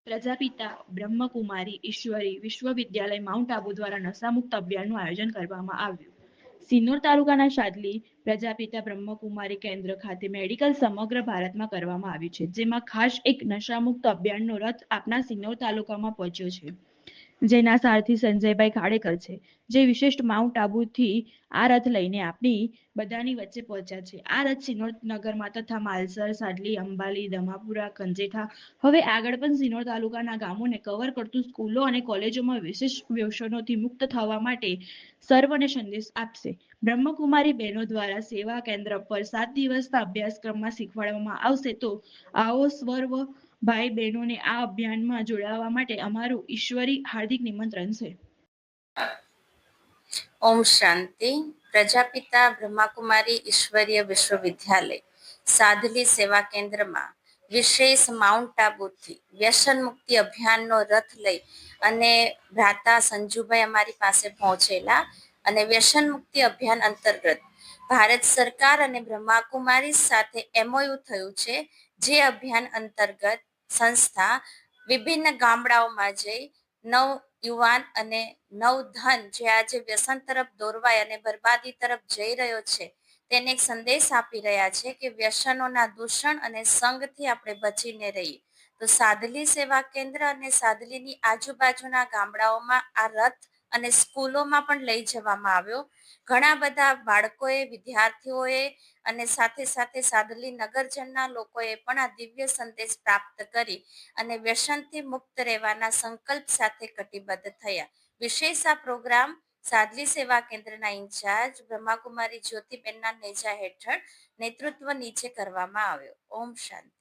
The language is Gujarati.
પ્રજાપિતા બ્રહ્મકુમારી ઈશ્વરી વિશ્વવિદ્યાલય માઉન્ટ આબુ દ્વારા નશામુક્ત અભિયાનનું આયોજન કરવામાં આવ્યું. સિનોર તાલુકાના શાદલી પ્રજાપિતા બ્રહ્મકુમારી કેન્દ્ર ખાતે મેડિકલ સમગ્ર ભારતમાં કરવામાં આવ્યું છે, જેમાં ખાસ એક નશામુક્ત અભિયાનનો રથ આપના સિનોર તાલુકામાં પહોંચ્યો છે, જેના સારથી સંજયભાઈ ખાડેકર છે, જે વિશિષ્ટ માઉન્ટ આબુથી આ રથ લઈને આપણી બધાની વચ્ચે પહોંચ્યા છે. આ રથ સિનોર નગરમાં તથા માલસર, સાડલી, અંબાલી, દમાપુરા, કંજેઠા હવે આગળ પણ સિનોર તાલુકાના ગામોને કવર કરતું સ્કૂલો અને કોલેજોમાં વિશિષ્ટ વ્યસનોથી મુક્ત થવા માટે સર્વને સંદેશ આપશે. બ્રહ્મકુમારી બહેનો દ્વારા સેવા કેન્દ્ર પર 7 દિવસના અભ્યાસક્રમમાં શીખવાડવામાં આવશે. તો આવો સર્વ ભાઈ બહેનોને આ અભિયાનમાં જોડાવા માટે અમારું ઈશ્વરી હાર્દિક નિમંત્રણ છે. ઓમ શાંતિ. પ્રજાપિતા બ્રહ્માકુમારી ઈશ્વરીય વિશ્વવિદ્યાલય સાધલી સેવા કેન્દ્રમાં વિશેષ માઉન્ટ આબુથી વ્યસન મુક્તિ અભિયાનનો રથ લઈ અને ભ્રાતા સંજુભાઈ અમારી પાસે પહોંચેલા અને વ્યસન મુક્તિ અભિયાન અંતર્ગત ભારત સરકાર અને બ્રહ્માકુમારી સાથે MOU થયું છે, જે અભિયાન અંતર્ગત સંસ્થા વિભિન્ન ગામડાઓમાં જઈ નવ યુવાન અને નવ ધન જે આજે વ્યસન તરફ દોરવાય અને બરબાદી તરફ જઈ રહ્યો છે, તેને એક સંદેશ આપી રહ્યા છે કે વ્યસનોના દૂષણ અને સંગથી આપણે બચીને રહીએ. તો સાદલી સેવા કેન્દ્ર અને સાદલીની આજુબાજુના ગામડાઓમાં આ રથ અને સ્કૂલોમાં પણ લઈ જવામાં આવ્યો. ઘણા બધા બાળકોએ, વિદ્યાર્થીઓએ અને સાથે સાથે સાદલી નગરજનના લોકોએ પણ આ દિવ્ય સંદેશ પ્રાપ્ત કરી અને વ્યસનથી મુક્ત રહેવાના સંકલ્પ સાથે કટિબદ્ધ થયા. વિશેષ આ પ્રોગ્રામ સાદલી સેવા કેન્દ્રના ઇન્ચાર્જ બ્રહ્માકુમારી જ્યોતિબેનના નેજા હેઠળ નેતૃત્વ નીચે કરવામાં આવ્યો. ઓમ શાંતિ.